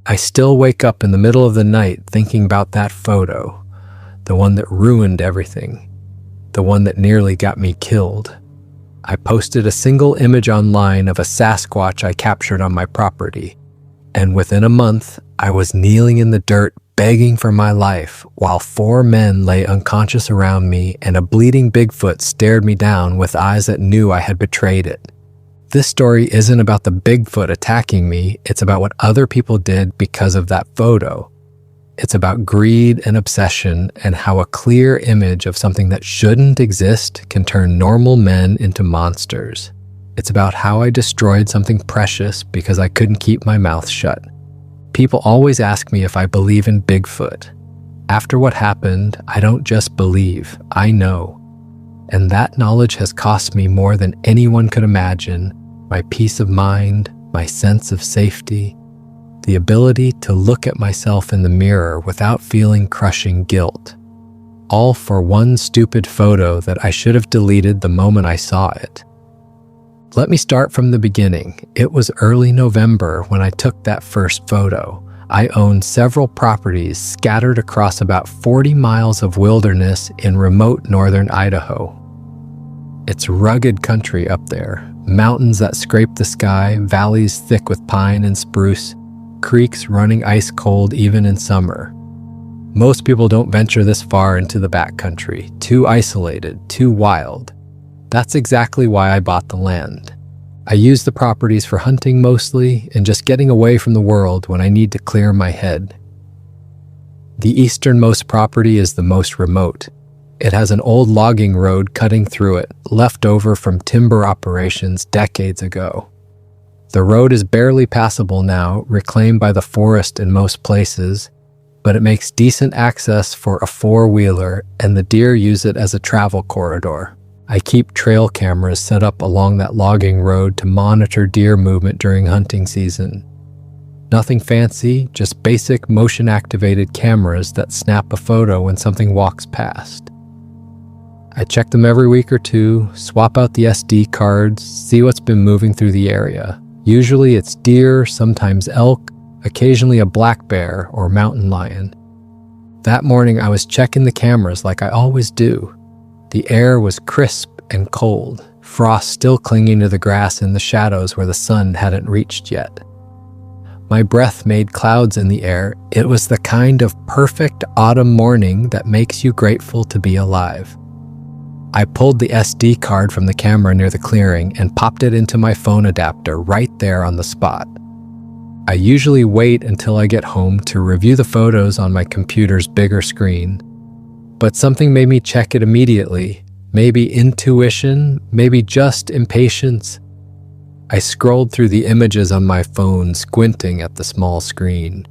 I still wake up in the middle of the night thinking about that photo, the one that ruined everything, the one that nearly got me killed. I posted a single image online of a Sasquatch I captured on my property, and within a month, I was kneeling in the dirt begging for my life while 4 men lay unconscious around me and a bleeding Bigfoot stared me down with eyes that knew I had betrayed it. This story isn't about the Bigfoot attacking me, it's about what other people did because of that photo. It's about greed and obsession and how a clear image of something that shouldn't exist can turn normal men into monsters. It's about how I destroyed something precious because I couldn't keep my mouth shut. People always ask me if I believe in Bigfoot. After what happened, I don't just believe, I know. And that knowledge has cost me more than anyone could imagine: my peace of mind, my sense of safety, the ability to look at myself in the mirror without feeling crushing guilt. All for one stupid photo that I should have deleted the moment I saw it. Let me start from the beginning. It was early November when I took that first photo. I own several properties scattered across about 40 miles of wilderness in remote northern Idaho. It's rugged country up there, mountains that scrape the sky, valleys thick with pine and spruce, creeks running ice cold even in summer. Most people don't venture this far into the backcountry, too isolated, too wild. That's exactly why I bought the land. I use the properties for hunting mostly and just getting away from the world when I need to clear my head. The easternmost property is the most remote. It has an old logging road cutting through it, left over from timber operations decades ago. The road is barely passable now, reclaimed by the forest in most places, but it makes decent access for a 4-wheeler, and the deer use it as a travel corridor. I keep trail cameras set up along that logging road to monitor deer movement during hunting season. Nothing fancy, just basic motion-activated cameras that snap a photo when something walks past. I check them every week or two, swap out the SD cards, see what's been moving through the area. Usually it's deer, sometimes elk, occasionally a black bear or mountain lion. That morning I was checking the cameras like I always do. The air was crisp and cold, frost still clinging to the grass in the shadows where the sun hadn't reached yet. My breath made clouds in the air. It was the kind of perfect autumn morning that makes you grateful to be alive. I pulled the SD card from the camera near the clearing and popped it into my phone adapter right there on the spot. I usually wait until I get home to review the photos on my computer's bigger screen. But something made me check it immediately. Maybe intuition, maybe just impatience. I scrolled through the images on my phone, squinting at the small screen.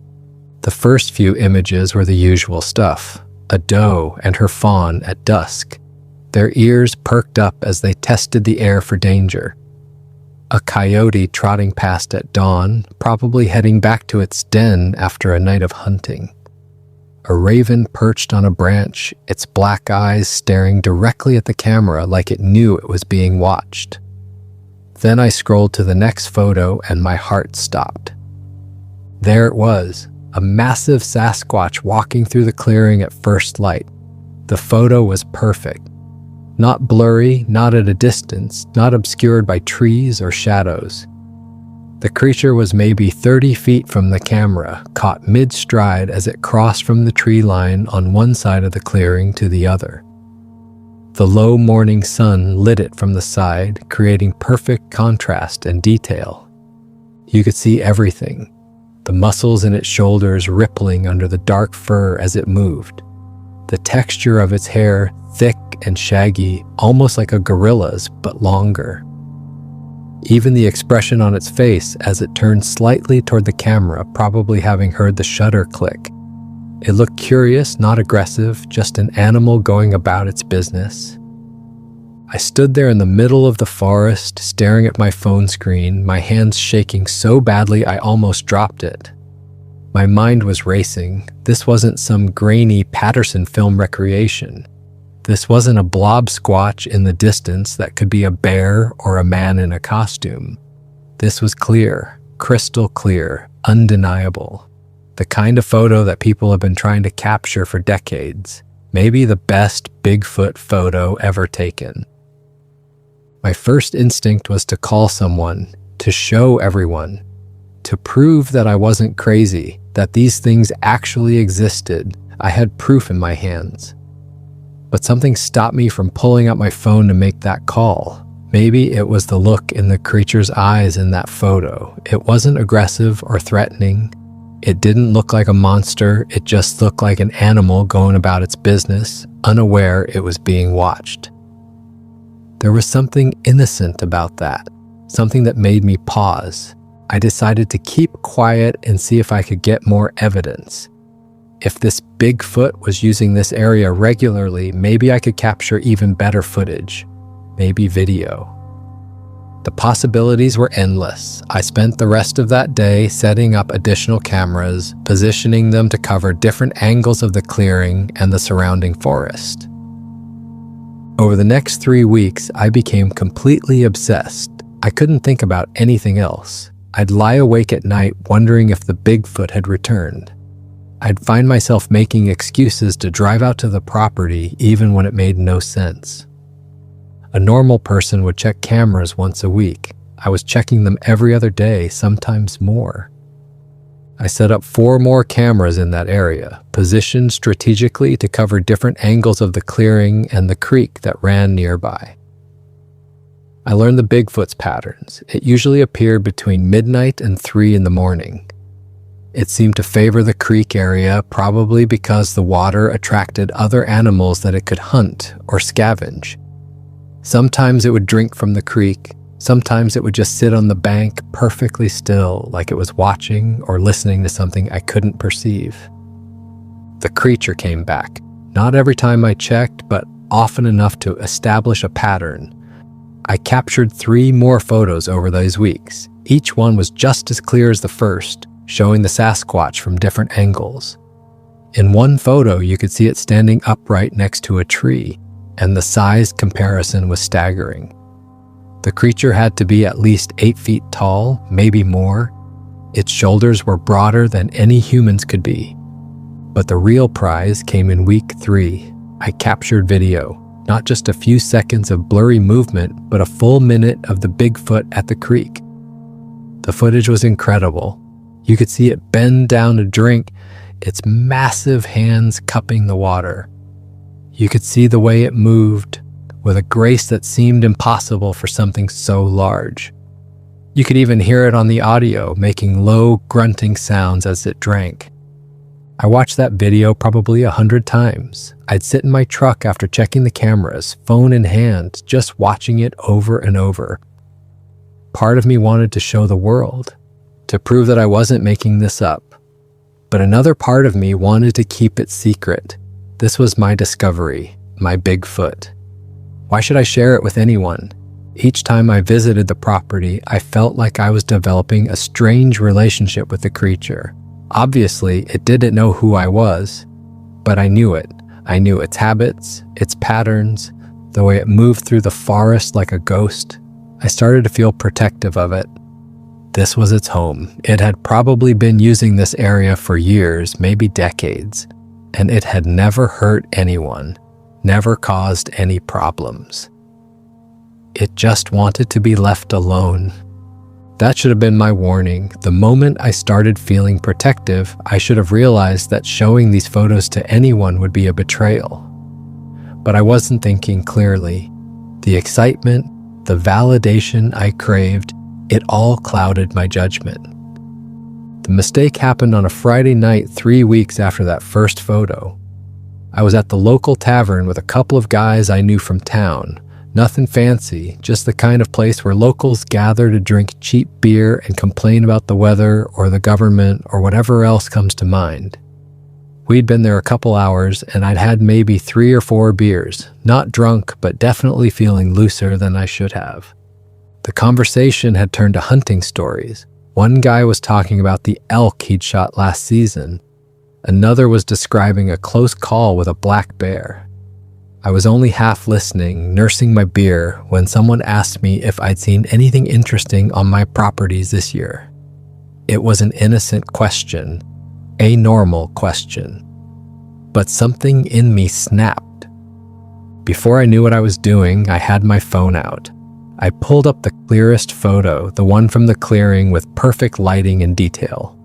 The first few images were the usual stuff. A doe and her fawn at dusk. Their ears perked up as they tested the air for danger. A coyote trotting past at dawn, probably heading back to its den after a night of hunting. A raven perched on a branch, its black eyes staring directly at the camera like it knew it was being watched. Then I scrolled to the next photo and my heart stopped. There it was, a massive Sasquatch walking through the clearing at first light. The photo was perfect. Not blurry, not at a distance, not obscured by trees or shadows. The creature was maybe 30 feet from the camera, caught mid-stride as it crossed from the tree line on one side of the clearing to the other. The low morning sun lit it from the side, creating perfect contrast and detail. You could see everything, the muscles in its shoulders rippling under the dark fur as it moved. The texture of its hair, thick and shaggy, almost like a gorilla's, but longer. Even the expression on its face as it turned slightly toward the camera, probably having heard the shutter click. It looked curious, not aggressive, just an animal going about its business. I stood there in the middle of the forest, staring at my phone screen, my hands shaking so badly I almost dropped it. My mind was racing. This wasn't some grainy Patterson film recreation. This wasn't a blob squatch in the distance that could be a bear or a man in a costume. This was clear, crystal clear, undeniable. The kind of photo that people have been trying to capture for decades. Maybe the best Bigfoot photo ever taken. My first instinct was to call someone, to show everyone, to prove that I wasn't crazy, that these things actually existed. I had proof in my hands. But something stopped me from pulling out my phone to make that call. Maybe it was the look in the creature's eyes in that photo. It wasn't aggressive or threatening. It didn't look like a monster. It just looked like an animal going about its business, unaware it was being watched. There was something innocent about that, something that made me pause. I decided to keep quiet and see if I could get more evidence. If this Bigfoot was using this area regularly, maybe I could capture even better footage, maybe video. The possibilities were endless. I spent the rest of that day setting up additional cameras, positioning them to cover different angles of the clearing and the surrounding forest. Over the next 3 weeks, I became completely obsessed. I couldn't think about anything else. I'd lie awake at night wondering if the Bigfoot had returned. I'd find myself making excuses to drive out to the property even when it made no sense. A normal person would check cameras once a week. I was checking them every other day, sometimes more. I set up 4 more cameras in that area, positioned strategically to cover different angles of the clearing and the creek that ran nearby. I learned the Bigfoot's patterns. It usually appeared between midnight and 3 in the morning. It seemed to favor the creek area, probably because the water attracted other animals that it could hunt or scavenge. Sometimes it would drink from the creek. Sometimes it would just sit on the bank perfectly still, like it was watching or listening to something I couldn't perceive. The creature came back. Not every time I checked, but often enough to establish a pattern. I captured 3 more photos over those weeks. Each one was just as clear as the first, showing the Sasquatch from different angles. In one photo, you could see it standing upright next to a tree, and the size comparison was staggering. The creature had to be at least 8 feet tall, maybe more. Its shoulders were broader than any humans could be. But the real prize came in week 3. I captured video, not just a few seconds of blurry movement, but a full minute of the Bigfoot at the creek. The footage was incredible. You could see it bend down to drink, its massive hands cupping the water. You could see the way it moved, with a grace that seemed impossible for something so large. You could even hear it on the audio, making low, grunting sounds as it drank. I watched that video probably 100 times. I'd sit in my truck after checking the cameras, phone in hand, just watching it over and over. Part of me wanted to show the world, to prove that I wasn't making this up. But another part of me wanted to keep it secret. This was my discovery, my Bigfoot. Why should I share it with anyone? Each time I visited the property, I felt like I was developing a strange relationship with the creature. Obviously, it didn't know who I was, but I knew it. I knew its habits, its patterns, the way it moved through the forest like a ghost. I started to feel protective of it. This was its home. It had probably been using this area for years, maybe decades, and it had never hurt anyone, never caused any problems. It just wanted to be left alone. That should have been my warning. The moment I started feeling protective, I should have realized that showing these photos to anyone would be a betrayal. But I wasn't thinking clearly. The excitement, the validation I craved, it all clouded my judgment. The mistake happened on a Friday night 3 weeks after that first photo. I was at the local tavern with a couple of guys I knew from town. Nothing fancy, just the kind of place where locals gather to drink cheap beer and complain about the weather or the government or whatever else comes to mind. We'd been there a couple hours and I'd had maybe 3 or 4 beers, not drunk, but definitely feeling looser than I should have. The conversation had turned to hunting stories. One guy was talking about the elk he'd shot last season. Another was describing a close call with a black bear. I was only half listening, nursing my beer, when someone asked me if I'd seen anything interesting on my properties this year. It was an innocent question, A normal question. But something in me snapped. Before I knew what I was doing, I had my phone out. I pulled up the clearest photo, the one from the clearing with perfect lighting and detail.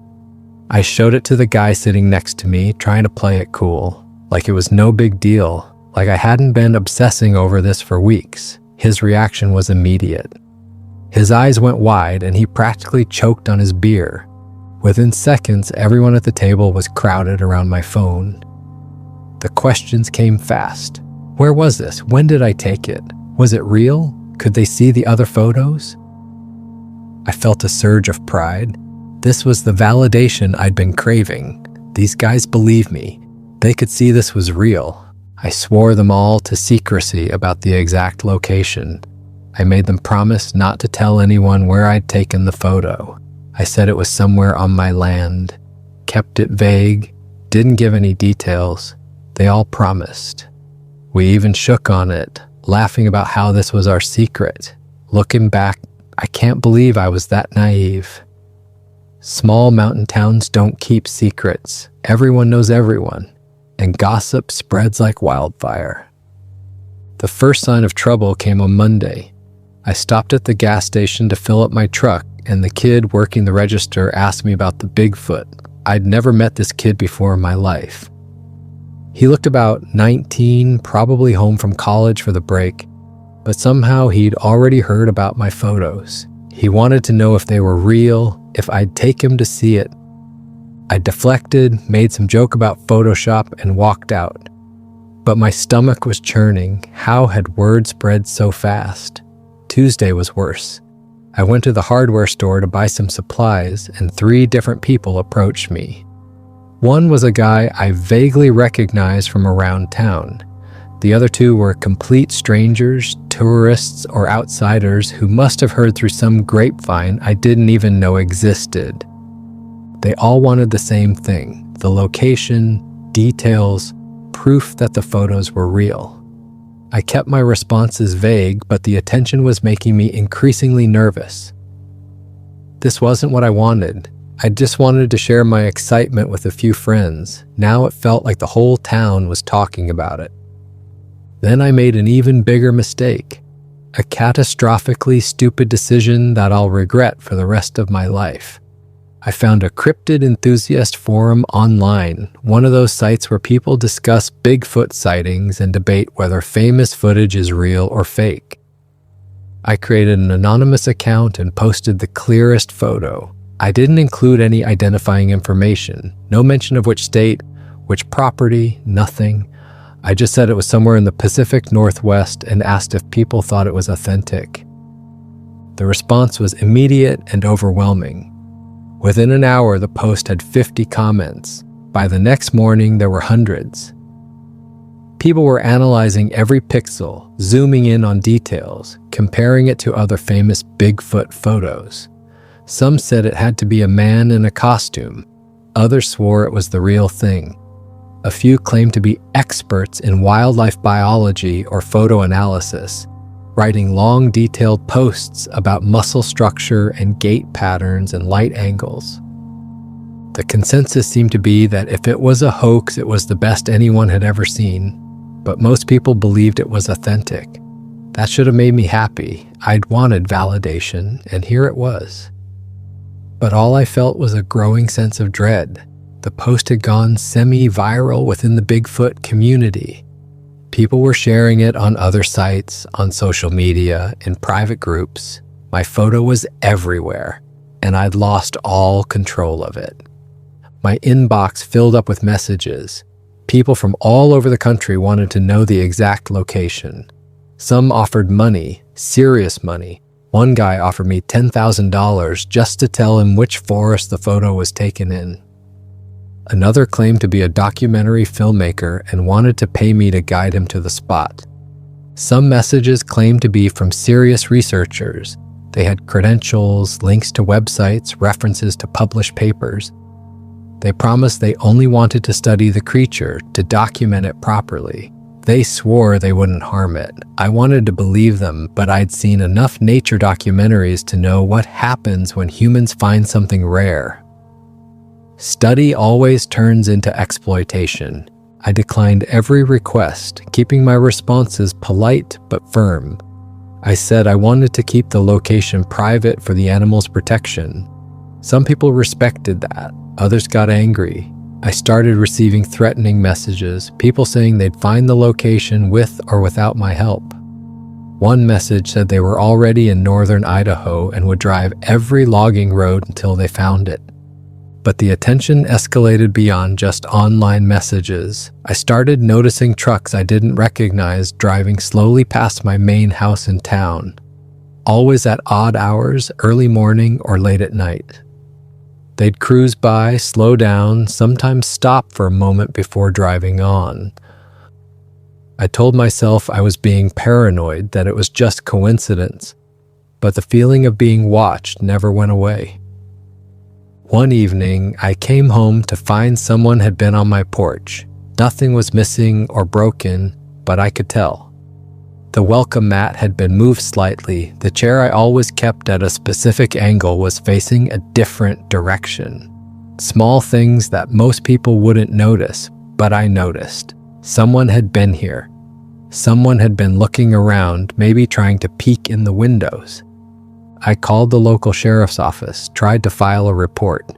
I showed it to the guy sitting next to me, trying to play it cool, like it was no big deal, like I hadn't been obsessing over this for weeks. His reaction was immediate. His eyes went wide and he practically choked on his beer. Within seconds, everyone at the table was crowded around my phone. The questions came fast. Where was this? When did I take it? Was it real? Could they see the other photos? I felt a surge of pride. This was the validation I'd been craving. These guys believed me. They could see this was real. I swore them all to secrecy about the exact location. I made them promise not to tell anyone where I'd taken the photo. I said it was somewhere on my land, kept it vague, didn't give any details. They all promised. We even shook on it, laughing about how this was our secret. Looking back, I can't believe I was that naive. Small mountain towns don't keep secrets. Everyone knows everyone, and gossip spreads like wildfire. The first sign of trouble came on Monday. I stopped at the gas station to fill up my truck, and the kid working the register asked me about the Bigfoot. I'd never met this kid before in my life. He looked about 19, probably home from college for the break, but somehow he'd already heard about my photos. He wanted to know if they were real, if I'd take him to see it. I deflected, made some joke about Photoshop, and walked out. But my stomach was churning. How had word spread so fast? Tuesday was worse. I went to the hardware store to buy some supplies, and 3 different people approached me. One was a guy I vaguely recognized from around town. The other 2 were complete strangers, tourists, or outsiders who must have heard through some grapevine I didn't even know existed. They all wanted the same thing: the location, details, proof that the photos were real. I kept my responses vague, but the attention was making me increasingly nervous. This wasn't what I wanted. I just wanted to share my excitement with a few friends. Now it felt like the whole town was talking about it. Then I made an even bigger mistake. A catastrophically stupid decision that I'll regret for the rest of my life. I found a cryptid enthusiast forum online, one of those sites where people discuss Bigfoot sightings and debate whether famous footage is real or fake. I created an anonymous account and posted the clearest photo. I didn't include any identifying information, no mention of which state, which property, nothing. I just said it was somewhere in the Pacific Northwest and asked if people thought it was authentic. The response was immediate and overwhelming. Within an hour, the post had 50 comments. By the next morning, there were hundreds. People were analyzing every pixel, zooming in on details, comparing it to other famous Bigfoot photos. Some said it had to be a man in a costume. Others swore it was the real thing. A few claimed to be experts in wildlife biology or photo analysis, writing long, detailed posts about muscle structure and gait patterns and light angles. The consensus seemed to be that if it was a hoax, it was the best anyone had ever seen, but most people believed it was authentic. That should have made me happy. I'd wanted validation, and here it was. But all I felt was a growing sense of dread. The post had gone semi-viral within the Bigfoot community. People were sharing it on other sites, on social media, in private groups. My photo was everywhere, and I'd lost all control of it. My inbox filled up with messages. People from all over the country wanted to know the exact location. Some offered money, serious money. One guy offered me $10,000 just to tell him which forest the photo was taken in. Another claimed to be a documentary filmmaker and wanted to pay me to guide him to the spot. Some messages claimed to be from serious researchers. They had credentials, links to websites, references to published papers. They promised they only wanted to study the creature, to document it properly. They swore they wouldn't harm it. I wanted to believe them, but I'd seen enough nature documentaries to know what happens when humans find something rare. Study always turns into exploitation. I declined every request, keeping my responses polite but firm. I said I wanted to keep the location private for the animal's protection. Some people respected that, others got angry. I started receiving threatening messages, people saying they'd find the location with or without my help. One message said they were already in northern Idaho and would drive every logging road until they found it. But the attention escalated beyond just online messages. I started noticing trucks I didn't recognize driving slowly past my main house in town, always at odd hours, early morning or late at night. They'd cruise by, slow down, sometimes stop for a moment before driving on. I told myself I was being paranoid, that it was just coincidence, but the feeling of being watched never went away. One evening, I came home to find someone had been on my porch. Nothing was missing or broken, but I could tell. The welcome mat had been moved slightly. The chair I always kept at a specific angle was facing a different direction. Small things that most people wouldn't notice, but I noticed. Someone had been here. Someone had been looking around, maybe trying to peek in the windows. I called the local sheriff's office, tried to file a report.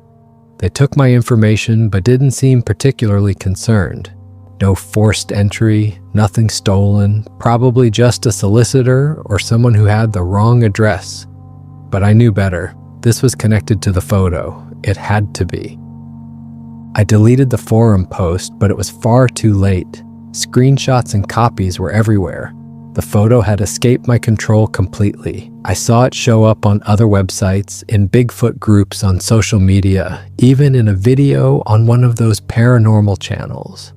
They took my information but didn't seem particularly concerned. No forced entry, nothing stolen, probably just a solicitor or someone who had the wrong address. But I knew better. This was connected to the photo. It had to be. I deleted the forum post, but it was far too late. Screenshots and copies were everywhere. The photo had escaped my control completely. I saw it show up on other websites, in Bigfoot groups on social media, even in a video on one of those paranormal channels.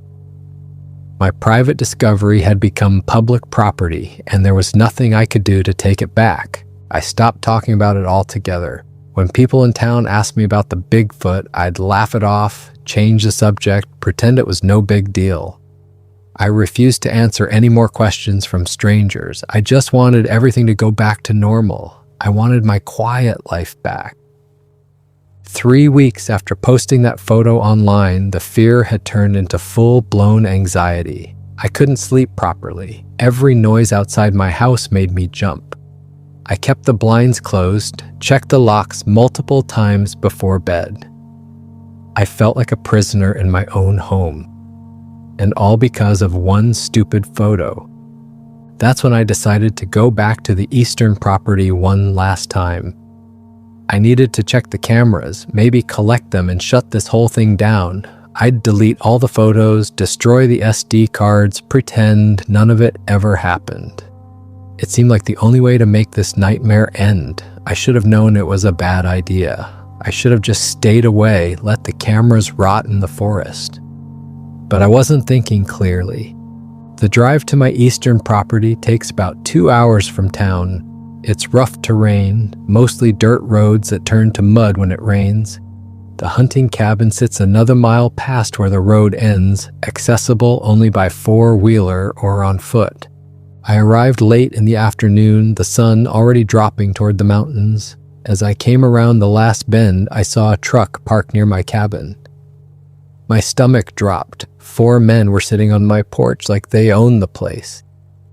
My private discovery had become public property, and there was nothing I could do to take it back. I stopped talking about it altogether. When people in town asked me about the Bigfoot, I'd laugh it off, change the subject, pretend it was no big deal. I refused to answer any more questions from strangers. I just wanted everything to go back to normal. I wanted my quiet life back. 3 weeks after posting that photo online, the fear had turned into full-blown anxiety. I couldn't sleep properly. Every noise outside my house made me jump. I kept the blinds closed, checked the locks multiple times before bed. I felt like a prisoner in my own home. And all because of one stupid photo. That's when I decided to go back to the eastern property one last time. I needed to check the cameras, maybe collect them and shut this whole thing down. I'd delete all the photos, destroy the SD cards, pretend none of it ever happened. It seemed like the only way to make this nightmare end. I should have known it was a bad idea. I should have just stayed away, let the cameras rot in the forest. But I wasn't thinking clearly. The drive to my eastern property takes about 2 hours from town. It's rough terrain, mostly dirt roads that turn to mud when it rains. The hunting cabin sits another mile past where the road ends, accessible only by four-wheeler or on foot. I arrived late in the afternoon, the sun already dropping toward the mountains. As I came around the last bend, I saw a truck parked near my cabin. My stomach dropped. 4 men were sitting on my porch like they owned the place.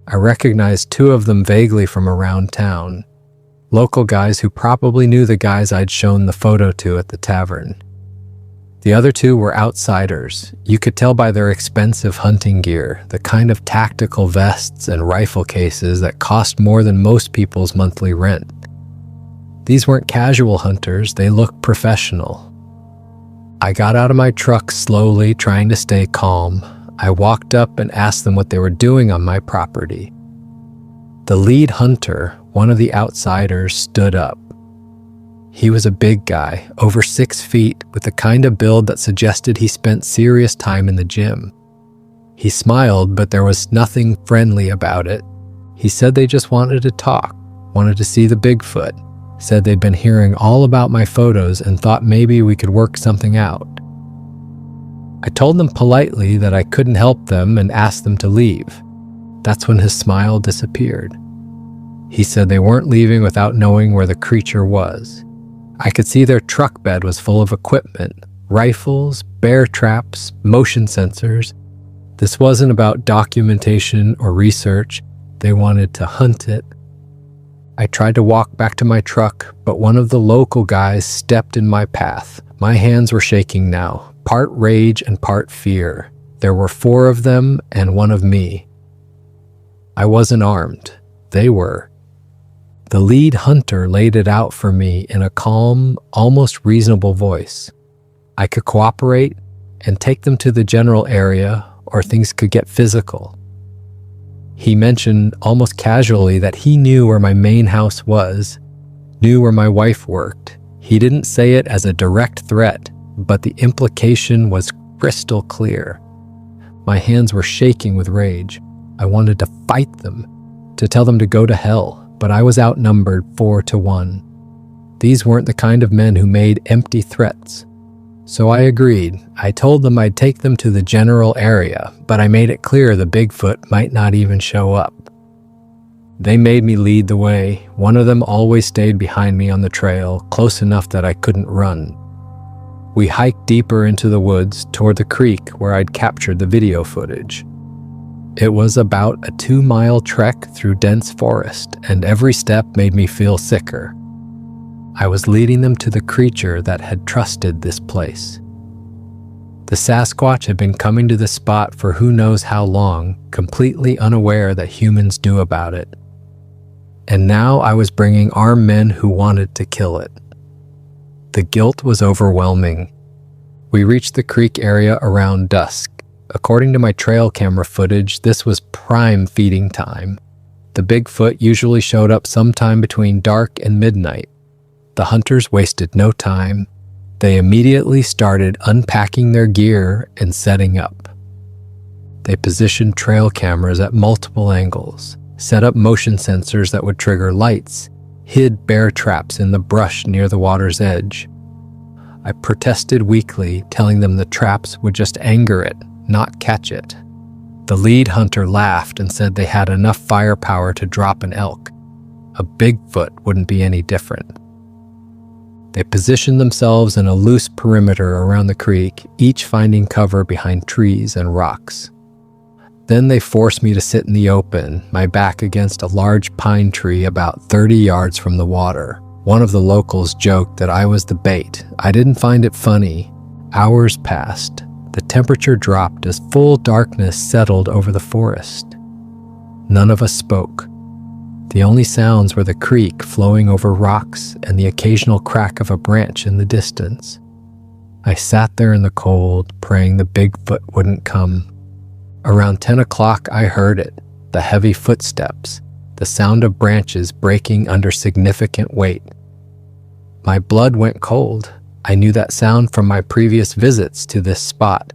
I recognized 2 of them vaguely from around town. Local guys who probably knew the guys I'd shown the photo to at the tavern. The other 2 were outsiders. You could tell by their expensive hunting gear, the kind of tactical vests and rifle cases that cost more than most people's monthly rent. These weren't casual hunters, they looked professional. I got out of my truck slowly, trying to stay calm. I walked up and asked them what they were doing on my property. The lead hunter, one of the outsiders, stood up. He was a big guy, over 6 feet, with the kind of build that suggested he spent serious time in the gym. He smiled, but there was nothing friendly about it. He said they just wanted to talk, wanted to see the Bigfoot. Said they'd been hearing all about my photos and thought maybe we could work something out. I told them politely that I couldn't help them and asked them to leave. That's when his smile disappeared. He said they weren't leaving without knowing where the creature was. I could see their truck bed was full of equipment, Rifles, bear traps, motion sensors. This wasn't about documentation or research. They wanted to hunt it. I tried to walk back to my truck, but one of the local guys stepped in my path. My hands were shaking now, part rage and part fear. There were 4 of them and 1 of me. I wasn't armed. They were. The lead hunter laid it out for me in a calm, almost reasonable voice. I could cooperate and take them to the general area, or things could get physical. He mentioned almost casually that he knew where my main house was, knew where my wife worked. He didn't say it as a direct threat, but the implication was crystal clear. My hands were shaking with rage. I wanted to fight them, to tell them to go to hell, but I was outnumbered 4 to 1. These weren't the kind of men who made empty threats. So I agreed. I told them I'd take them to the general area, but I made it clear the Bigfoot might not even show up. They made me lead the way. One of them always stayed behind me on the trail, close enough that I couldn't run. We hiked deeper into the woods toward the creek where I'd captured the video footage. It was about a 2-mile trek through dense forest, and every step made me feel sicker. I was leading them to the creature that had trusted this place. The Sasquatch had been coming to the spot for who knows how long, completely unaware that humans knew about it. And now I was bringing armed men who wanted to kill it. The guilt was overwhelming. We reached the creek area around dusk. According to my trail camera footage, this was prime feeding time. The Bigfoot usually showed up sometime between dark and midnight. The hunters wasted no time. They immediately started unpacking their gear and setting up. They positioned trail cameras at multiple angles, set up motion sensors that would trigger lights, hid bear traps in the brush near the water's edge. I protested weakly, telling them the traps would just anger it, not catch it. The lead hunter laughed and said they had enough firepower to drop an elk. A Bigfoot wouldn't be any different. They positioned themselves in a loose perimeter around the creek, each finding cover behind trees and rocks. Then they forced me to sit in the open, my back against a large pine tree about 30 yards from the water. One of the locals joked that I was the bait. I didn't find it funny. Hours passed. The temperature dropped as full darkness settled over the forest. None of us spoke. The only sounds were the creek flowing over rocks and the occasional crack of a branch in the distance. I sat there in the cold, praying the Bigfoot wouldn't come. Around 10 o'clock, I heard it, the heavy footsteps, the sound of branches breaking under significant weight. My blood went cold. I knew that sound from my previous visits to this spot.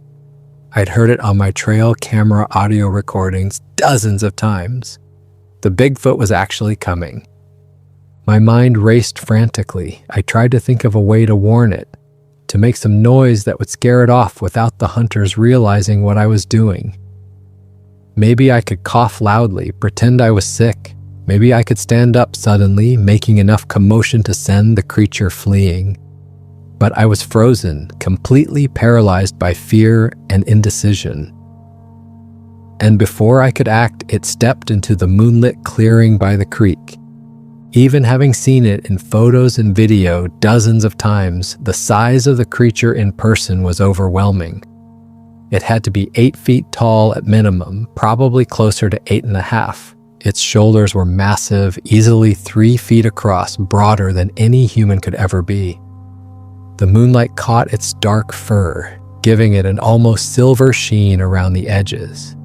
I'd heard it on my trail camera audio recordings dozens of times. The Bigfoot was actually coming. My mind raced frantically. I tried to think of a way to warn it, to make some noise that would scare it off without the hunters realizing what I was doing. Maybe I could cough loudly, pretend I was sick. Maybe I could stand up suddenly, making enough commotion to send the creature fleeing. But I was frozen, completely paralyzed by fear and indecision. And before I could act, it stepped into the moonlit clearing by the creek. Even having seen it in photos and video dozens of times, the size of the creature in person was overwhelming. It had to be 8 feet tall at minimum, probably closer to 8.5. Its shoulders were massive, easily 3 feet across, broader than any human could ever be. The moonlight caught its dark fur, giving it an almost silver sheen around the edges.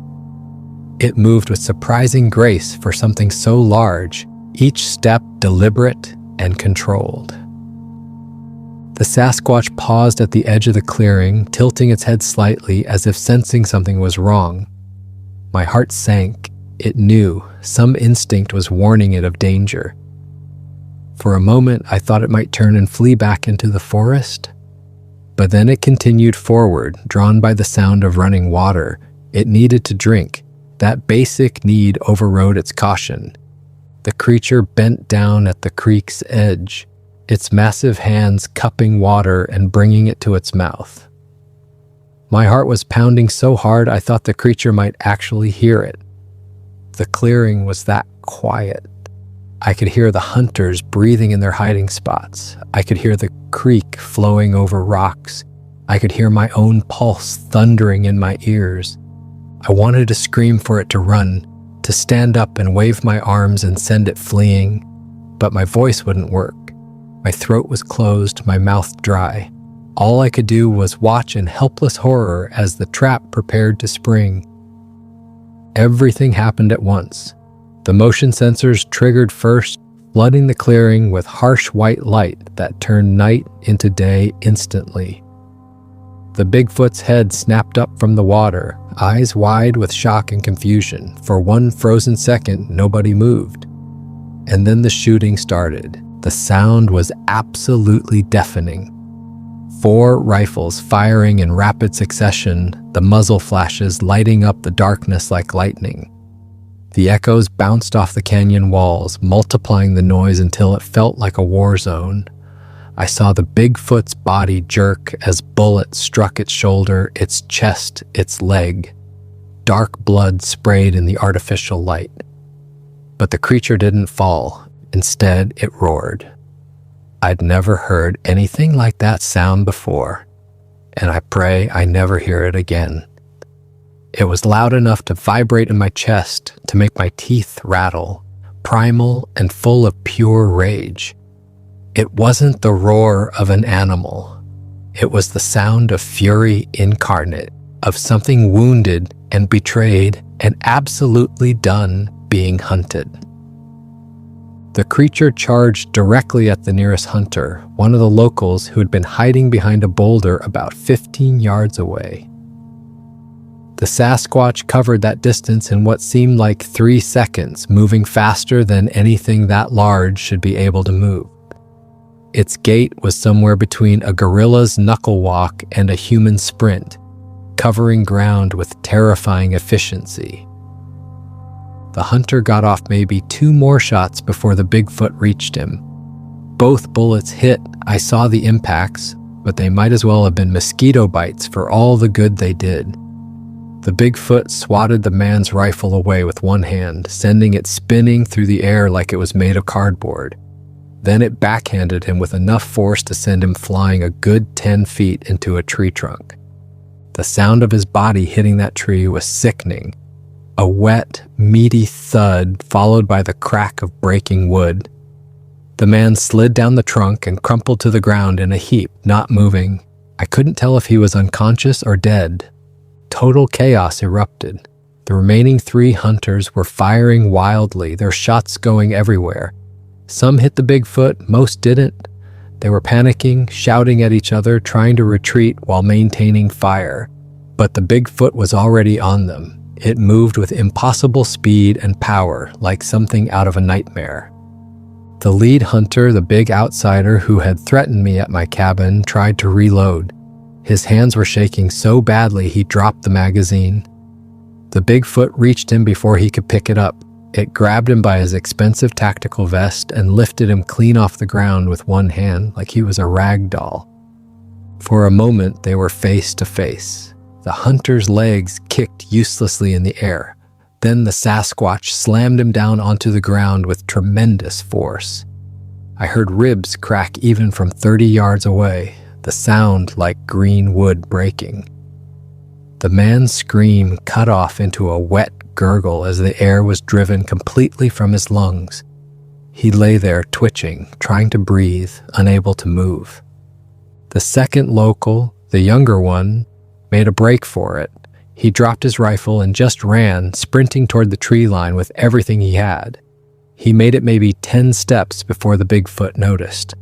It moved with surprising grace for something so large, each step deliberate and controlled. The Sasquatch paused at the edge of the clearing, tilting its head slightly as if sensing something was wrong. My heart sank. It knew. Some instinct was warning it of danger. For a moment, I thought it might turn and flee back into the forest. But then it continued forward, drawn by the sound of running water. It needed to drink. That basic need overrode its caution. The creature bent down at the creek's edge. its massive hands cupping water and bringing it to its mouth. My heart was pounding so hard I thought the creature might actually hear it. The clearing was that quiet. I could hear the hunters breathing in their hiding spots. I could hear the creek flowing over rocks. I could hear my own pulse thundering in my ears. I wanted to scream for it to run, to stand up and wave my arms and send it fleeing, but my voice wouldn't work. My throat was closed, my mouth dry. All I could do was watch in helpless horror as the trap prepared to spring. Everything happened at once. The motion sensors triggered first, flooding the clearing with harsh white light that turned night into day instantly. The Bigfoot's head snapped up from the water, eyes wide with shock and confusion. For one frozen second, nobody moved. And then the shooting started. The sound was absolutely deafening. 4 rifles firing in rapid succession, the muzzle flashes lighting up the darkness like lightning. The echoes bounced off the canyon walls, multiplying the noise until it felt like a war zone. I saw the Bigfoot's body jerk as bullets struck its shoulder, its chest, its leg. Dark blood sprayed in the artificial light. But the creature didn't fall. Instead, it roared. I'd never heard anything like that sound before, and I pray I never hear it again. It was loud enough to vibrate in my chest, to make my teeth rattle, primal and full of pure rage. It wasn't the roar of an animal. It was the sound of fury incarnate, of something wounded and betrayed and absolutely done being hunted. The creature charged directly at the nearest hunter, one of the locals who had been hiding behind a boulder about 15 yards away. The Sasquatch covered that distance in what seemed like 3 seconds, moving faster than anything that large should be able to move. Its gait was somewhere between a gorilla's knuckle walk and a human sprint, covering ground with terrifying efficiency. The hunter got off maybe 2 more shots before the Bigfoot reached him. Both bullets hit. I saw the impacts, but they might as well have been mosquito bites for all the good they did. The Bigfoot swatted the man's rifle away with one hand, sending it spinning through the air like it was made of cardboard. Then it backhanded him with enough force to send him flying a good 10 feet into a tree trunk. The sound of his body hitting that tree was sickening. A wet, meaty thud followed by the crack of breaking wood. The man slid down the trunk and crumpled to the ground in a heap, not moving. I couldn't tell if he was unconscious or dead. Total chaos erupted. The remaining 3 hunters were firing wildly, their shots going everywhere. Some hit the Bigfoot, most didn't. They were panicking, shouting at each other, trying to retreat while maintaining fire. But the Bigfoot was already on them. It moved with impossible speed and power, like something out of a nightmare. The lead hunter, the big outsider who had threatened me at my cabin, tried to reload. His hands were shaking so badly he dropped the magazine. The Bigfoot reached him before he could pick it up. It grabbed him by his expensive tactical vest and lifted him clean off the ground with one hand like he was a rag doll. For a moment, they were face to face. The hunter's legs kicked uselessly in the air. Then the Sasquatch slammed him down onto the ground with tremendous force. I heard ribs crack even from 30 yards away, the sound like green wood breaking. The man's scream cut off into a wet gurgle as the air was driven completely from his lungs. He lay there twitching, trying to breathe, unable to move. The second local, the younger one, made a break for it. He dropped his rifle and just ran, sprinting toward the tree line with everything he had. He made it maybe 10 steps before the Bigfoot noticed.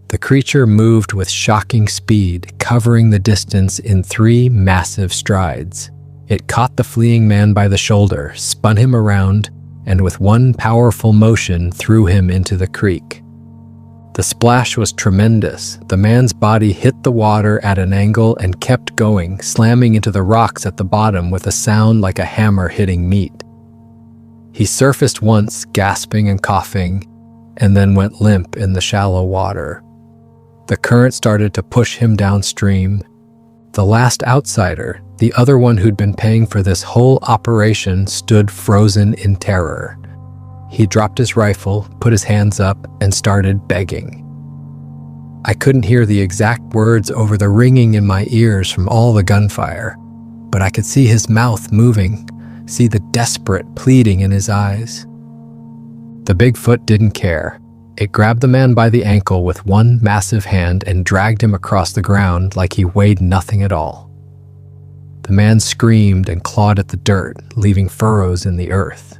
The creature moved with shocking speed, covering the distance in 3 massive strides. It caught the fleeing man by the shoulder, spun him around, and with one powerful motion threw him into the creek. The splash was tremendous. The man's body hit the water at an angle and kept going, slamming into the rocks at the bottom with a sound like a hammer hitting meat. He surfaced once, gasping and coughing, and then went limp in the shallow water. The current started to push him downstream. The last outsider, the other one who'd been paying for this whole operation, stood frozen in terror. He dropped his rifle, put his hands up, and started begging. I couldn't hear the exact words over the ringing in my ears from all the gunfire, but I could see his mouth moving, see the desperate pleading in his eyes. The Bigfoot didn't care. It grabbed the man by the ankle with one massive hand and dragged him across the ground like he weighed nothing at all. The man screamed and clawed at the dirt, leaving furrows in the earth.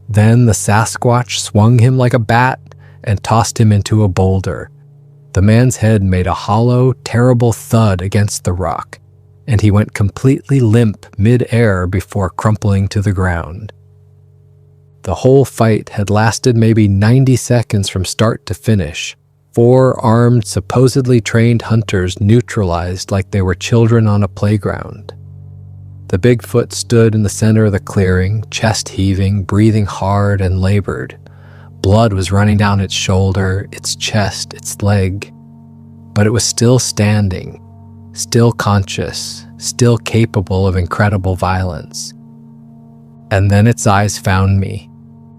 Then the Sasquatch swung him like a bat and tossed him into a boulder. The man's head made a hollow, terrible thud against the rock, and he went completely limp mid-air before crumpling to the ground. The whole fight had lasted maybe 90 seconds from start to finish. 4 armed, supposedly trained hunters neutralized like they were children on a playground. The Bigfoot stood in the center of the clearing, chest heaving, breathing hard and labored. Blood was running down its shoulder, its chest, its leg. But it was still standing, still conscious, still capable of incredible violence. And then its eyes found me.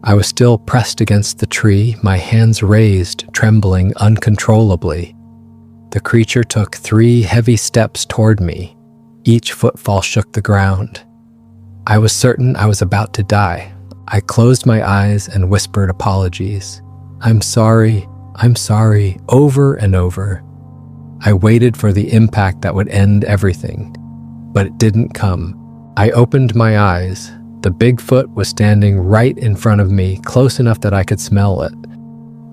I was still pressed against the tree, my hands raised, trembling uncontrollably. The creature took 3 heavy steps toward me. Each footfall shook the ground. I was certain I was about to die. I closed my eyes and whispered apologies. I'm sorry, over and over. I waited for the impact that would end everything, but it didn't come. I opened my eyes. The Bigfoot was standing right in front of me, close enough that I could smell it.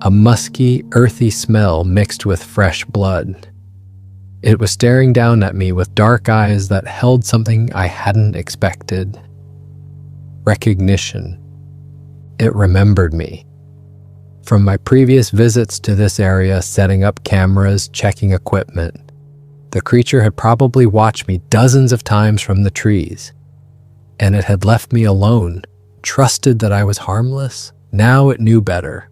A musky, earthy smell mixed with fresh blood. It was staring down at me with dark eyes that held something I hadn't expected. Recognition. It remembered me. From my previous visits to this area, setting up cameras, checking equipment, the creature had probably watched me dozens of times from the trees. And it had left me alone, trusted that I was harmless. Now it knew better.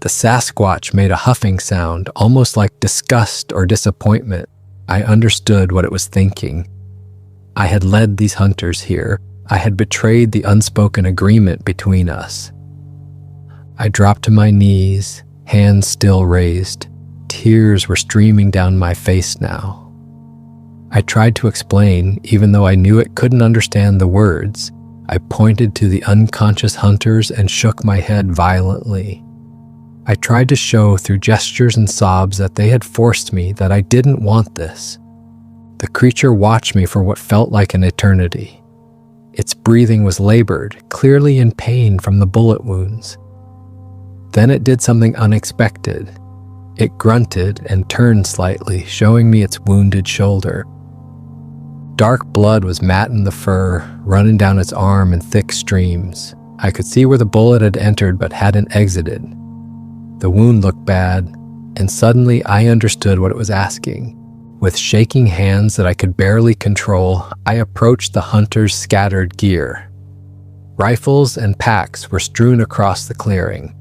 The Sasquatch made a huffing sound, almost like disgust or disappointment. I understood what it was thinking. I had led these hunters here. I had betrayed the unspoken agreement between us. I dropped to my knees, hands still raised. Tears were streaming down my face now. I tried to explain, even though I knew it couldn't understand the words. I pointed to the unconscious hunters and shook my head violently. I tried to show through gestures and sobs that they had forced me, that I didn't want this. The creature watched me for what felt like an eternity. Its breathing was labored, clearly in pain from the bullet wounds. Then it did something unexpected. It grunted and turned slightly, showing me its wounded shoulder. Dark blood was matting the fur, running down its arm in thick streams. I could see where the bullet had entered but hadn't exited. The wound looked bad, and suddenly I understood what it was asking. With shaking hands that I could barely control, I approached the hunter's scattered gear. Rifles and packs were strewn across the clearing.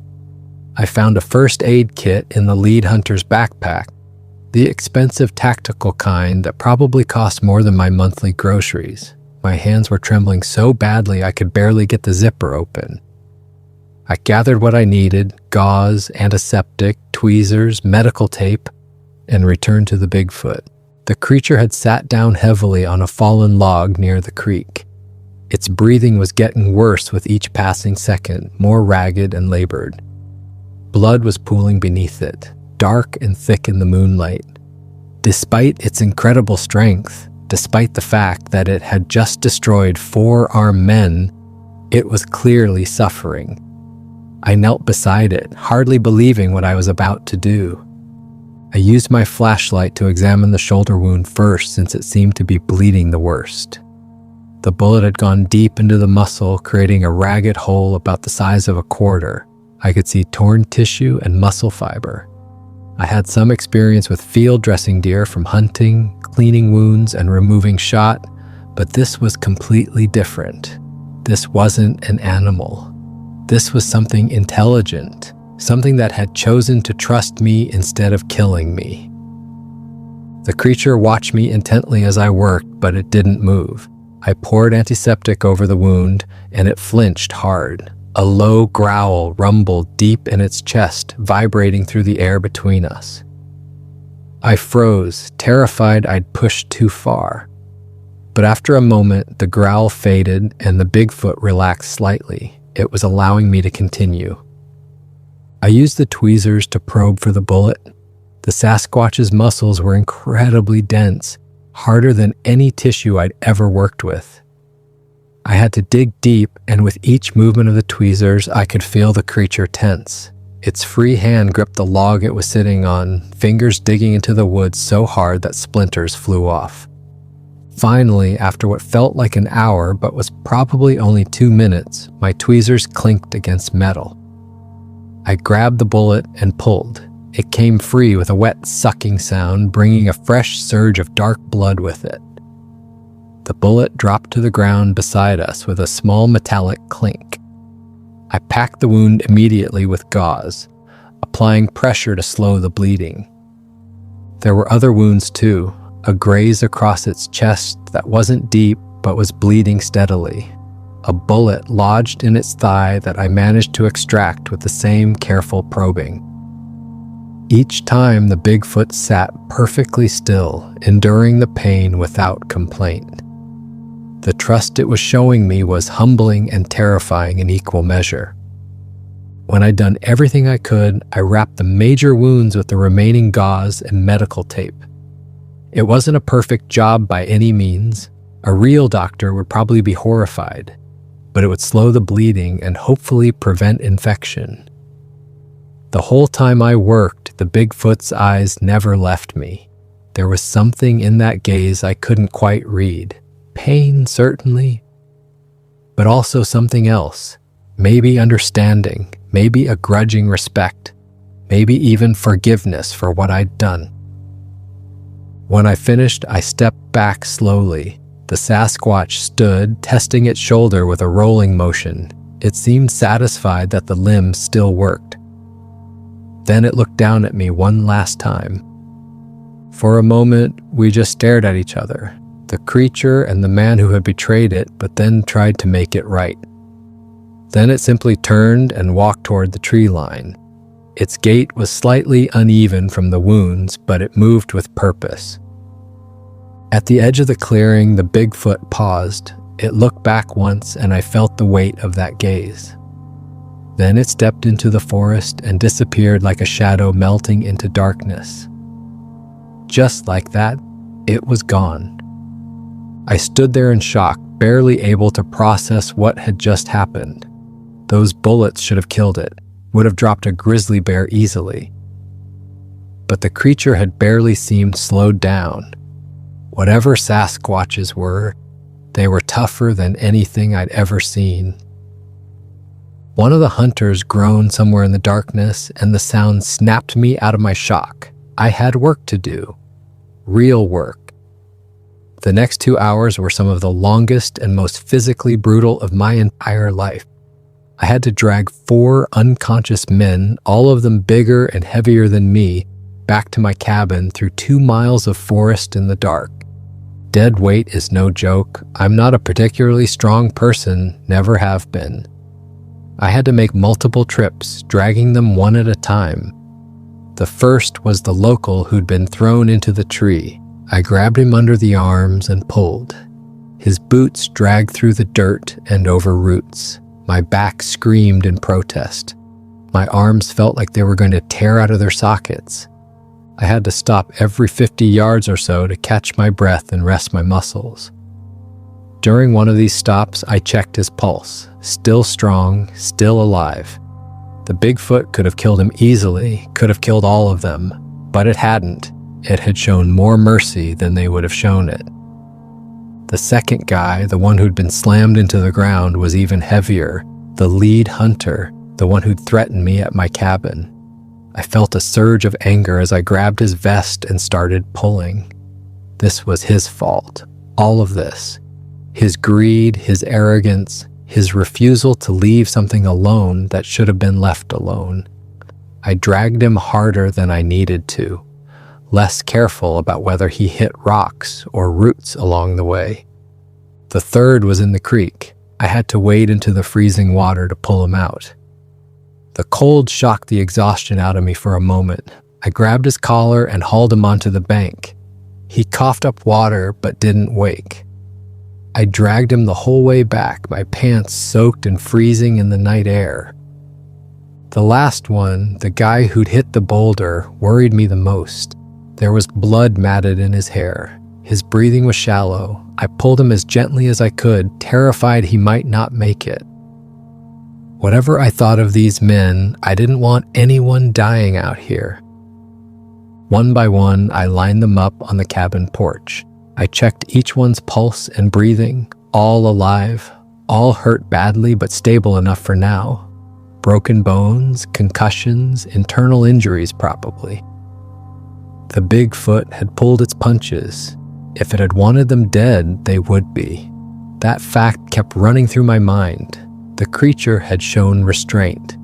I found a first aid kit in the lead hunter's backpack, the expensive tactical kind that probably cost more than my monthly groceries. My hands were trembling so badly I could barely get the zipper open. I gathered what I needed: gauze, antiseptic, tweezers, medical tape, and returned to the Bigfoot. The creature had sat down heavily on a fallen log near the creek. Its breathing was getting worse with each passing second, more ragged and labored. Blood was pooling beneath it, dark and thick in the moonlight. Despite its incredible strength, despite the fact that it had just destroyed 4 armed men, it was clearly suffering. I knelt beside it, hardly believing what I was about to do. I used my flashlight to examine the shoulder wound first, since it seemed to be bleeding the worst. The bullet had gone deep into the muscle, creating a ragged hole about the size of a quarter. I could see torn tissue and muscle fiber. I had some experience with field dressing deer from hunting, cleaning wounds, and removing shot, but this was completely different. This wasn't an animal. This was something intelligent, something that had chosen to trust me instead of killing me. The creature watched me intently as I worked, but it didn't move. I poured antiseptic over the wound, and it flinched hard. A low growl rumbled deep in its chest, vibrating through the air between us. I froze, terrified I'd pushed too far. But after a moment, the growl faded and the Bigfoot relaxed slightly. It was allowing me to continue. I used the tweezers to probe for the bullet. The Sasquatch's muscles were incredibly dense, harder than any tissue I'd ever worked with. I had to dig deep, and with each movement of the tweezers, I could feel the creature tense. Its free hand gripped the log it was sitting on, fingers digging into the wood so hard that splinters flew off. Finally, after what felt like an hour but was probably only 2 minutes, my tweezers clinked against metal. I grabbed the bullet and pulled. It came free with a wet sucking sound, bringing a fresh surge of dark blood with it. The bullet dropped to the ground beside us with a small metallic clink. I packed the wound immediately with gauze, applying pressure to slow the bleeding. There were other wounds too, a graze across its chest that wasn't deep but was bleeding steadily, a bullet lodged in its thigh that I managed to extract with the same careful probing. Each time the Bigfoot sat perfectly still, enduring the pain without complaint. The trust it was showing me was humbling and terrifying in equal measure. When I'd done everything I could, I wrapped the major wounds with the remaining gauze and medical tape. It wasn't a perfect job by any means. A real doctor would probably be horrified, but it would slow the bleeding and hopefully prevent infection. The whole time I worked, the Bigfoot's eyes never left me. There was something in that gaze I couldn't quite read. Pain, certainly, but also something else. Maybe understanding, maybe a grudging respect, maybe even forgiveness for what I'd done. When I finished, I stepped back slowly. The Sasquatch stood, testing its shoulder with a rolling motion. It seemed satisfied that the limb still worked. Then it looked down at me one last time. For a moment, we just stared at each other, the creature and the man who had betrayed it, but then tried to make it right. Then it simply turned and walked toward the tree line. Its gait was slightly uneven from the wounds, but it moved with purpose. At the edge of the clearing, the Bigfoot paused. It looked back once, and I felt the weight of that gaze. Then it stepped into the forest and disappeared like a shadow melting into darkness. Just like that, it was gone. I stood there in shock, barely able to process what had just happened. Those bullets should have killed it, would have dropped a grizzly bear easily. But the creature had barely seemed slowed down. Whatever Sasquatches were, they were tougher than anything I'd ever seen. One of the hunters groaned somewhere in the darkness, and the sound snapped me out of my shock. I had work to do. Real work. The next 2 hours were some of the longest and most physically brutal of my entire life. I had to drag 4 unconscious men, all of them bigger and heavier than me, back to my cabin through 2 miles of forest in the dark. Dead weight is no joke. I'm not a particularly strong person, never have been. I had to make multiple trips, dragging them one at a time. The first was the local who'd been thrown into the tree. I grabbed him under the arms and pulled. His boots dragged through the dirt and over roots. My back screamed in protest. My arms felt like they were going to tear out of their sockets. I had to stop every 50 yards or so to catch my breath and rest my muscles. During one of these stops, I checked his pulse. Still strong, still alive. The Bigfoot could have killed him easily, could have killed all of them, but it hadn't. It had shown more mercy than they would have shown it. The second guy, the one who'd been slammed into the ground, was even heavier. The lead hunter, the one who'd threatened me at my cabin. I felt a surge of anger as I grabbed his vest and started pulling. This was his fault. All of this. His greed, his arrogance, his refusal to leave something alone that should have been left alone. I dragged him harder than I needed to, less careful about whether he hit rocks or roots along the way. The third was in the creek. I had to wade into the freezing water to pull him out. The cold shocked the exhaustion out of me for a moment. I grabbed his collar and hauled him onto the bank. He coughed up water but didn't wake. I dragged him the whole way back, my pants soaked and freezing in the night air. The last one, the guy who'd hit the boulder, worried me the most. There was blood matted in his hair. His breathing was shallow. I pulled him as gently as I could, terrified he might not make it. Whatever I thought of these men, I didn't want anyone dying out here. One by one, I lined them up on the cabin porch. I checked each one's pulse and breathing, all alive, all hurt badly but stable enough for now. Broken bones, concussions, internal injuries probably. The Bigfoot had pulled its punches. If it had wanted them dead, they would be. That fact kept running through my mind. The creature had shown restraint.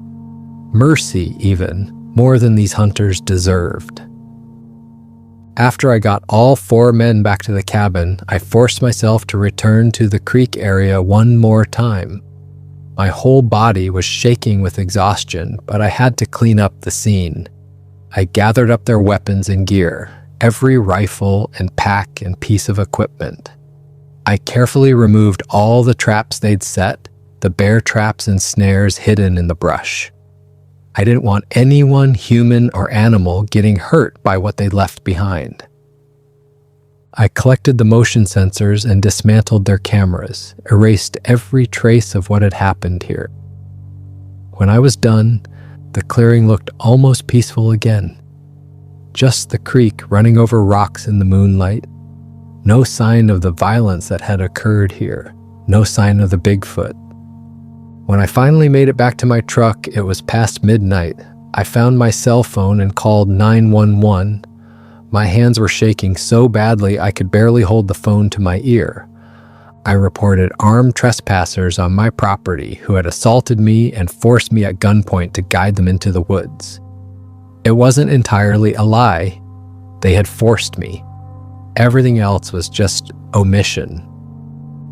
Mercy, even, more than these hunters deserved. After I got all 4 men back to the cabin, I forced myself to return to the creek area one more time. My whole body was shaking with exhaustion, but I had to clean up the scene. I gathered up their weapons and gear, every rifle and pack and piece of equipment. I carefully removed all the traps they'd set, the bear traps and snares hidden in the brush. I didn't want anyone, human or animal, getting hurt by what they'd left behind. I collected the motion sensors and dismantled their cameras, erased every trace of what had happened here. When I was done, the clearing looked almost peaceful again. Just the creek running over rocks in the moonlight. No sign of the violence that had occurred here. No sign of the Bigfoot. When I finally made it back to my truck, it was past midnight. I found my cell phone and called 911. My hands were shaking so badly I could barely hold the phone to my ear. I reported armed trespassers on my property who had assaulted me and forced me at gunpoint to guide them into the woods. It wasn't entirely a lie. They had forced me. Everything else was just omission.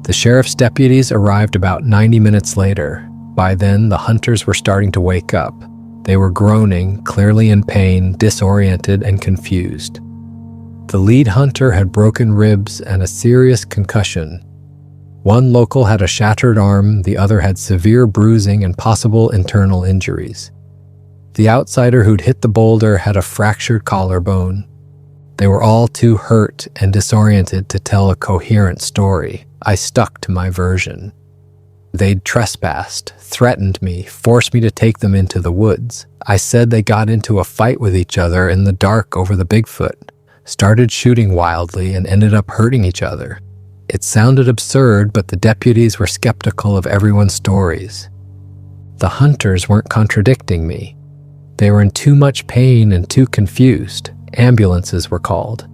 The sheriff's deputies arrived about 90 minutes later. By then, the hunters were starting to wake up. They were groaning, clearly in pain, disoriented, and confused. The lead hunter had broken ribs and a serious concussion. One local had a shattered arm, the other had severe bruising and possible internal injuries. The outsider who'd hit the boulder had a fractured collarbone. They were all too hurt and disoriented to tell a coherent story. I stuck to my version. They'd trespassed, threatened me, forced me to take them into the woods. I said they got into a fight with each other in the dark over the Bigfoot, started shooting wildly, and ended up hurting each other. It sounded absurd, but the deputies were skeptical of everyone's stories. The hunters weren't contradicting me. They were in too much pain and too confused. Ambulances were called.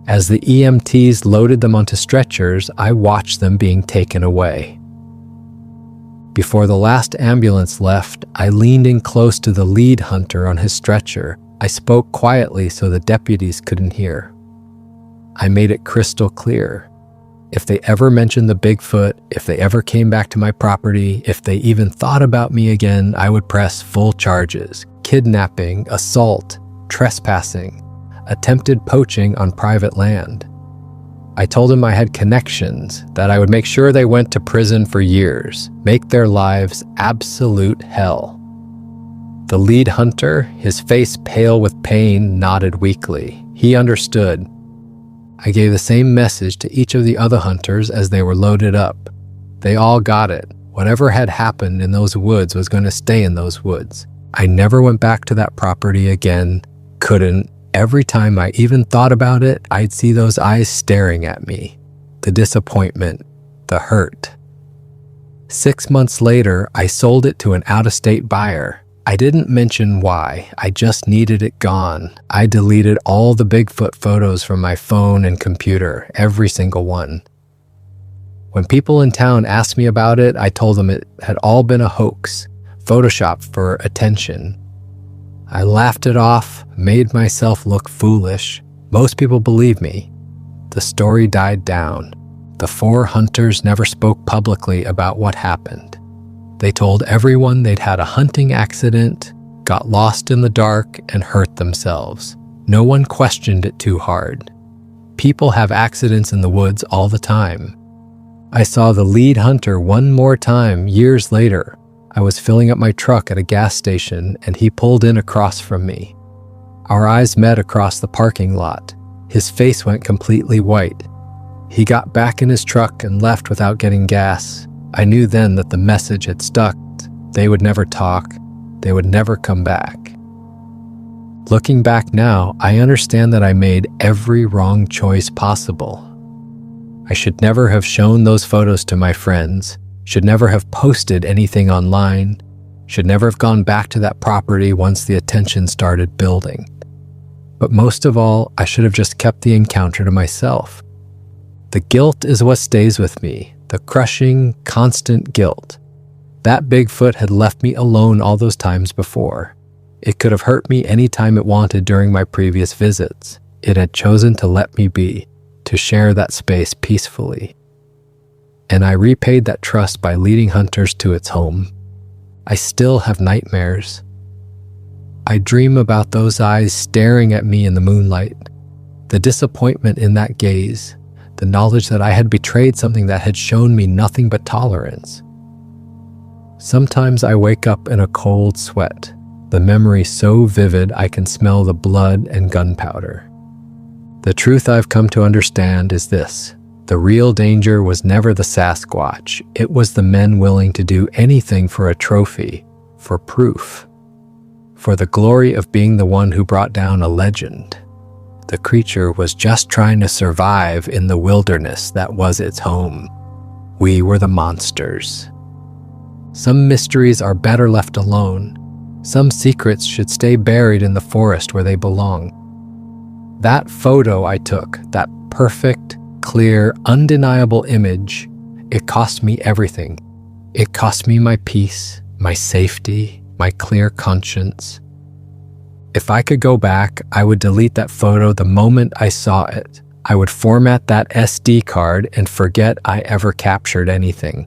As the EMTs loaded them onto stretchers, I watched them being taken away. Before the last ambulance left, I leaned in close to the lead hunter on his stretcher. I spoke quietly so the deputies couldn't hear. I made it crystal clear. If they ever mentioned the Bigfoot, if they ever came back to my property, if they even thought about me again, I would press full charges: kidnapping, assault, trespassing, attempted poaching on private land. I told him I had connections, that I would make sure they went to prison for years, make their lives absolute hell. The lead hunter, his face pale with pain, nodded weakly. He understood. I gave the same message to each of the other hunters as they were loaded up. They all got it. Whatever had happened in those woods was going to stay in those woods. I never went back to that property again. Couldn't. Every time I even thought about it, I'd see those eyes staring at me. The disappointment, the hurt. 6 months later, I sold it to an out-of-state buyer. I didn't mention why, I just needed it gone. I deleted all the Bigfoot photos from my phone and computer, every single one. When people in town asked me about it, I told them it had all been a hoax, photoshopped for attention. I laughed it off, made myself look foolish. Most people believe me. The story died down. The 4 hunters never spoke publicly about what happened. They told everyone they'd had a hunting accident, got lost in the dark, and hurt themselves. No one questioned it too hard. People have accidents in the woods all the time. I saw the lead hunter one more time years later. I was filling up my truck at a gas station and he pulled in across from me. Our eyes met across the parking lot. His face went completely white. He got back in his truck and left without getting gas. I knew then that the message had stuck. They would never talk. They would never come back. Looking back now, I understand that I made every wrong choice possible. I should never have shown those photos to my friends, should never have posted anything online, should never have gone back to that property once the attention started building. But most of all, I should have just kept the encounter to myself. The guilt is what stays with me, the crushing, constant guilt. That Bigfoot had left me alone all those times before. It could have hurt me any time it wanted during my previous visits. It had chosen to let me be, to share that space peacefully. And I repaid that trust by leading hunters to its home. I still have nightmares. I dream about those eyes staring at me in the moonlight, the disappointment in that gaze, the knowledge that I had betrayed something that had shown me nothing but tolerance. Sometimes I wake up in a cold sweat, the memory so vivid I can smell the blood and gunpowder. The truth I've come to understand is this: the real danger was never the Sasquatch, it was the men willing to do anything for a trophy, for proof, for the glory of being the one who brought down a legend. The creature was just trying to survive in the wilderness that was its home. We were the monsters. Some mysteries are better left alone. Some secrets should stay buried in the forest where they belong. That photo I took, that perfect, clear, undeniable image, it cost me everything. It cost me my peace, my safety, my clear conscience. If I could go back, I would delete that photo the moment I saw it. I would format that SD card and forget I ever captured anything.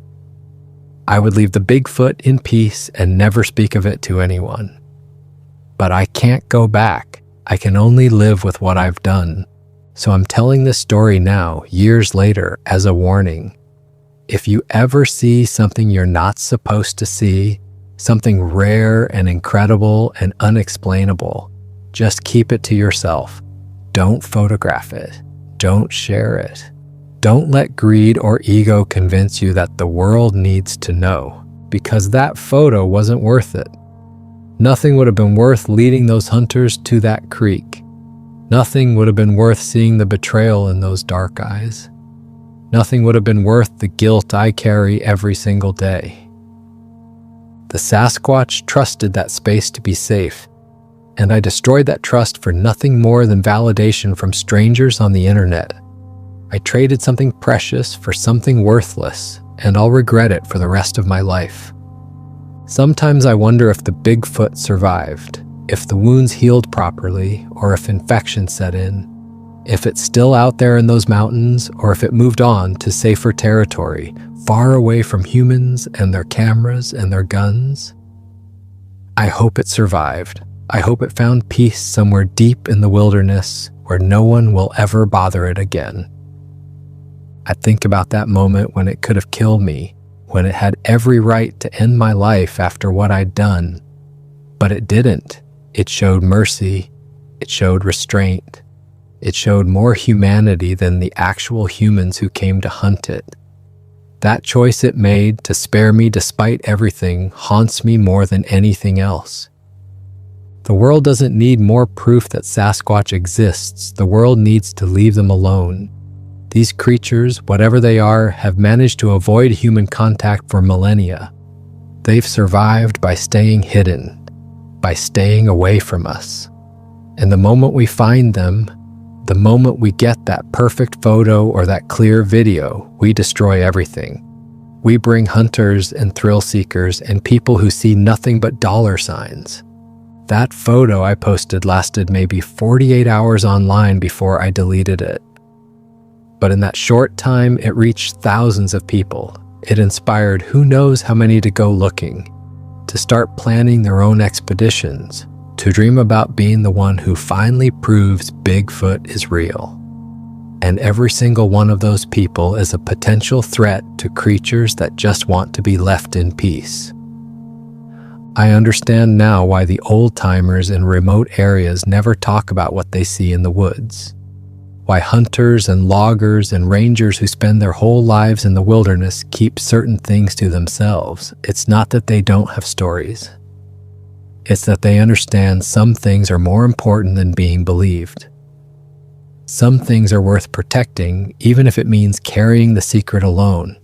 I would leave the Bigfoot in peace and never speak of it to anyone. But I can't go back. I can only live with what I've done. So I'm telling this story now, years later, as a warning. If you ever see something you're not supposed to see, something rare and incredible and unexplainable, just keep it to yourself. Don't photograph it. Don't share it. Don't let greed or ego convince you that the world needs to know, because that photo wasn't worth it. Nothing would have been worth leading those hunters to that creek. Nothing would have been worth seeing the betrayal in those dark eyes. Nothing would have been worth the guilt I carry every single day. The Sasquatch trusted that space to be safe, and I destroyed that trust for nothing more than validation from strangers on the internet. I traded something precious for something worthless, and I'll regret it for the rest of my life. Sometimes I wonder if the Bigfoot survived, if the wounds healed properly, or if infection set in, if it's still out there in those mountains, or if it moved on to safer territory, far away from humans and their cameras and their guns. I hope it survived. I hope it found peace somewhere deep in the wilderness where no one will ever bother it again. I think about that moment when it could have killed me, when it had every right to end my life after what I'd done. But it didn't. It showed mercy. It showed restraint. It showed more humanity than the actual humans who came to hunt it. That choice it made to spare me despite everything haunts me more than anything else. The world doesn't need more proof that Sasquatch exists. The world needs to leave them alone. These creatures, whatever they are, have managed to avoid human contact for millennia. They've survived by staying hidden, by staying away from us. And the moment we find them, the moment we get that perfect photo or that clear video, we destroy everything. We bring hunters and thrill seekers and people who see nothing but dollar signs. That photo I posted lasted maybe 48 hours online before I deleted it. But in that short time, it reached thousands of people. It inspired who knows how many to go looking, to start planning their own expeditions, to dream about being the one who finally proves Bigfoot is real. And every single one of those people is a potential threat to creatures that just want to be left in peace. I understand now why the old-timers in remote areas never talk about what they see in the woods. Why hunters and loggers and rangers who spend their whole lives in the wilderness keep certain things to themselves. It's not that they don't have stories. It's that they understand some things are more important than being believed. Some things are worth protecting, even if it means carrying the secret alone.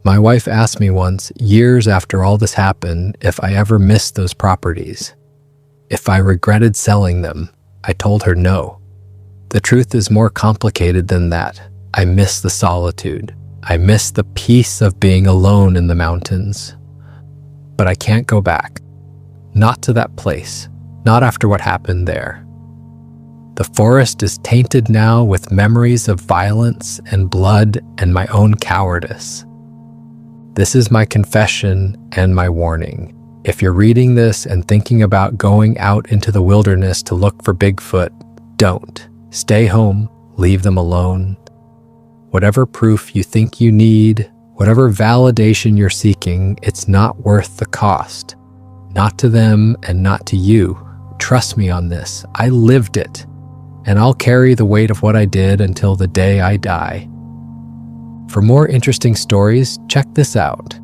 My wife asked me once, years after all this happened, if I ever missed those properties. If I regretted selling them. I told her no. The truth is more complicated than that. I miss the solitude. I miss the peace of being alone in the mountains. But I can't go back. Not to that place. Not after what happened there. The forest is tainted now with memories of violence and blood and my own cowardice. This is my confession and my warning. If you're reading this and thinking about going out into the wilderness to look for Bigfoot, don't. Stay home, leave them alone. Whatever proof you think you need, whatever validation you're seeking, it's not worth the cost. Not to them and not to you. Trust me on this. I lived it. And I'll carry the weight of what I did until the day I die. For more interesting stories, check this out.